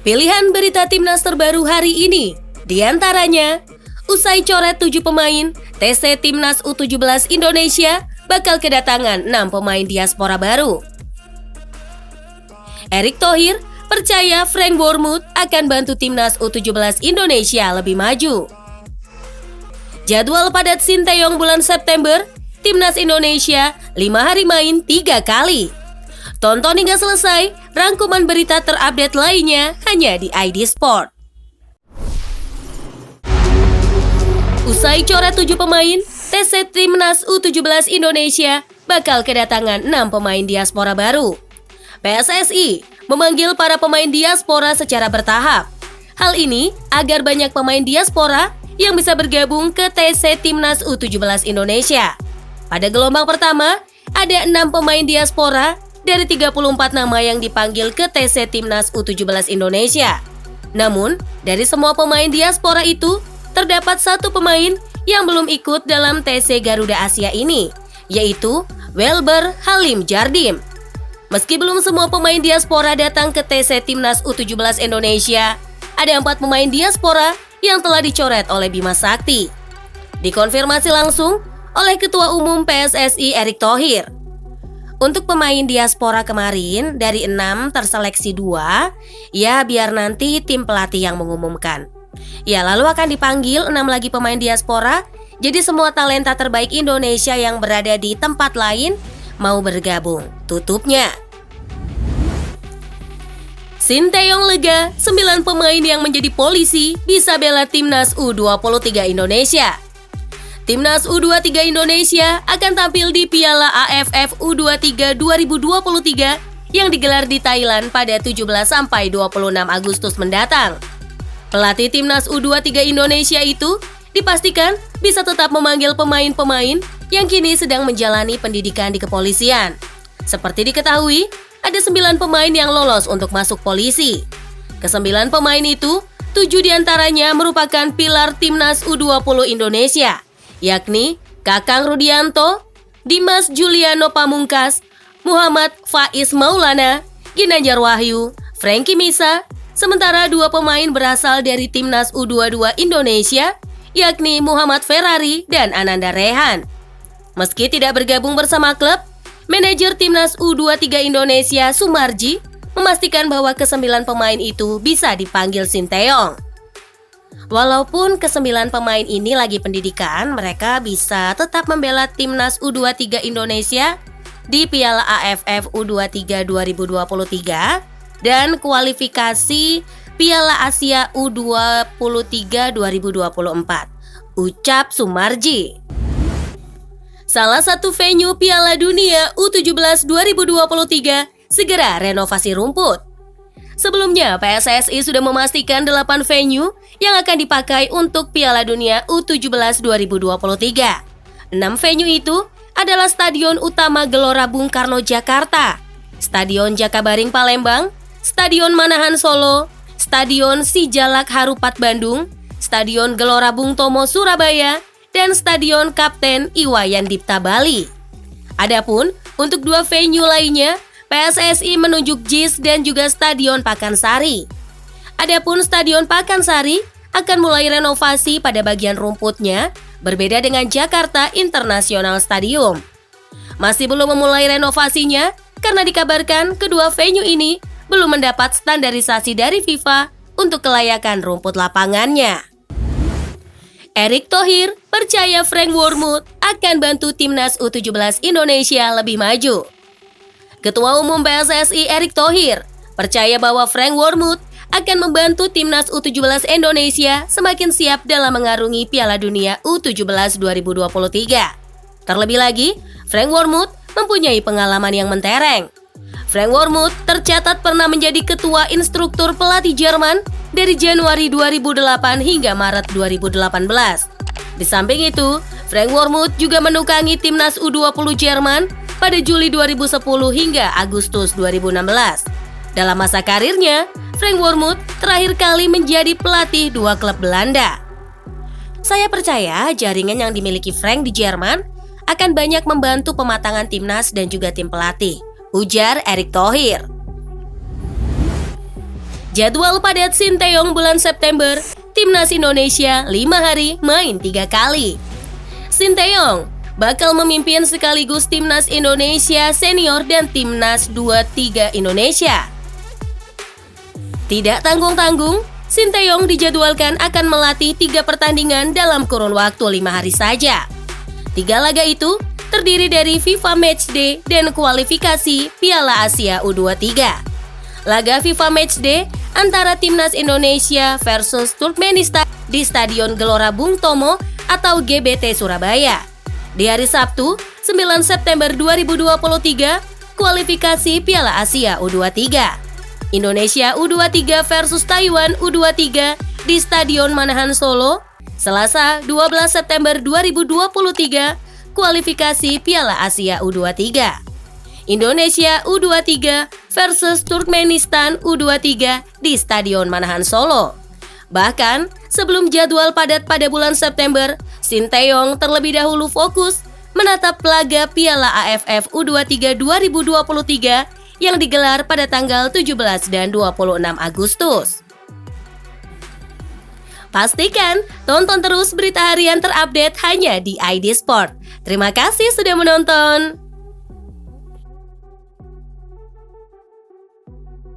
Pilihan berita timnas terbaru hari ini, diantaranya, usai coret 7 pemain, TC Timnas U17 Indonesia bakal kedatangan 6 pemain diaspora baru. Erick Thohir percaya Frank Wormuth akan bantu Timnas U17 Indonesia lebih maju. Jadwal padat Sinteyong bulan September, Timnas Indonesia 5 hari main 3 kali. Tonton hingga selesai, rangkuman berita terupdate lainnya hanya di ID Sport. Usai coret 7 pemain, TC Timnas U17 Indonesia bakal kedatangan 6 pemain diaspora baru. PSSI memanggil para pemain diaspora secara bertahap. Hal ini agar banyak pemain diaspora yang bisa bergabung ke TC Timnas U17 Indonesia. Pada gelombang pertama, ada 6 pemain diaspora dari 34 nama yang dipanggil ke TC Timnas U17 Indonesia. Namun, dari semua pemain diaspora itu, terdapat 1 pemain yang belum ikut dalam TC Garuda Asia ini, yaitu Welber Halim Jardim. Meski belum semua pemain diaspora datang ke TC Timnas U17 Indonesia, ada 4 pemain diaspora yang telah dicoret oleh Bima Sakti. Dikonfirmasi langsung oleh Ketua Umum PSSI Erick Thohir. Untuk pemain diaspora kemarin, dari 6 terseleksi 2, ya biar nanti tim pelatih yang mengumumkan. Ya lalu akan dipanggil 6 lagi pemain diaspora, jadi semua talenta terbaik Indonesia yang berada di tempat lain mau bergabung, tutupnya. Sinteyong lega, 9 pemain yang menjadi polisi bisa bela Timnas U23 Indonesia. Timnas U23 Indonesia akan tampil di Piala AFF U23 2023 yang digelar di Thailand pada 17 sampai 26 Agustus mendatang. Pelatih Timnas U23 Indonesia itu dipastikan bisa tetap memanggil pemain-pemain yang kini sedang menjalani pendidikan di kepolisian. Seperti diketahui, ada 9 pemain yang lolos untuk masuk polisi. Ke-9 pemain itu, 7 diantaranya merupakan pilar Timnas U20 Indonesia, yakni Kakang Rudianto, Dimas Juliano Pamungkas, Muhammad Faiz Maulana, Ginanjar Wahyu, Frankie Misa, sementara 2 pemain berasal dari Timnas U22 Indonesia, yakni Muhammad Ferrari dan Ananda Rehan. Meski tidak bergabung bersama klub, manajer Timnas U23 Indonesia Sumarji memastikan bahwa ke-9 pemain itu bisa dipanggil Sinteyong. Walaupun ke-9 pemain ini lagi pendidikan, mereka bisa tetap membela Timnas U23 Indonesia di Piala AFF U23 2023 dan kualifikasi Piala Asia U23 2024, ucap Sumarji. Salah satu venue Piala Dunia U17 2023 segera renovasi rumput. Sebelumnya, PSSI sudah memastikan 8 venue yang akan dipakai untuk Piala Dunia U17 2023. 6 venue itu adalah Stadion Utama Gelora Bung Karno Jakarta, Stadion Jakabaring Palembang, Stadion Manahan Solo, Stadion Sijalak Harupat Bandung, Stadion Gelora Bung Tomo Surabaya, dan Stadion Kapten Iwayan Dipta Bali. Adapun untuk 2 venue lainnya, PSSI menunjuk JIS dan juga Stadion Pakansari. Adapun Stadion Pakansari akan mulai renovasi pada bagian rumputnya, berbeda dengan Jakarta International Stadium. Masih belum memulai renovasinya karena dikabarkan kedua venue ini belum mendapat standarisasi dari FIFA untuk kelayakan rumput lapangannya. Erick Thohir percaya Frank Wormuth akan bantu Timnas U17 Indonesia lebih maju. Ketua Umum PSSI Erick Thohir percaya bahwa Frank Wormuth akan membantu Timnas U17 Indonesia semakin siap dalam mengarungi Piala Dunia U17 2023. Terlebih lagi, Frank Wormuth mempunyai pengalaman yang mentereng. Frank Wormuth tercatat pernah menjadi ketua instruktur pelatih Jerman dari Januari 2008 hingga Maret 2018. Di samping itu, Frank Wormuth juga menukangi Timnas U20 Jerman pada Juli 2010 hingga Agustus 2016. Dalam masa karirnya, Frank Wormuth terakhir kali menjadi pelatih 2 klub Belanda. Saya percaya jaringan yang dimiliki Frank di Jerman akan banyak membantu pematangan timnas dan juga tim pelatih, ujar Erick Thohir. Jadwal padat Sinteyong bulan September, Timnas Indonesia 5 hari main 3 kali. Sinteyong bakal memimpin sekaligus Timnas Indonesia Senior dan Timnas 23 Indonesia. Tidak tanggung-tanggung, Sinteyong dijadwalkan akan melatih 3 pertandingan dalam kurun waktu 5 hari saja. 3 laga itu terdiri dari FIFA Matchday dan kualifikasi Piala Asia U23. Laga FIFA Matchday antara Timnas Indonesia versus Turkmenistan di Stadion Gelora Bung Tomo atau GBT Surabaya. Di hari Sabtu, 9 September 2023, kualifikasi Piala Asia U23. Indonesia U23 versus Taiwan U23 di Stadion Manahan Solo, Selasa 12 September 2023, kualifikasi Piala Asia U23. Indonesia U23 versus Turkmenistan U23 di Stadion Manahan Solo. Bahkan, sebelum jadwal padat pada bulan September, Sinteyong terlebih dahulu fokus menatap laga Piala AFF U23 2023 yang digelar pada tanggal 17 dan 26 Agustus. Pastikan tonton terus berita harian terupdate hanya di ID Sport. Terima kasih sudah menonton.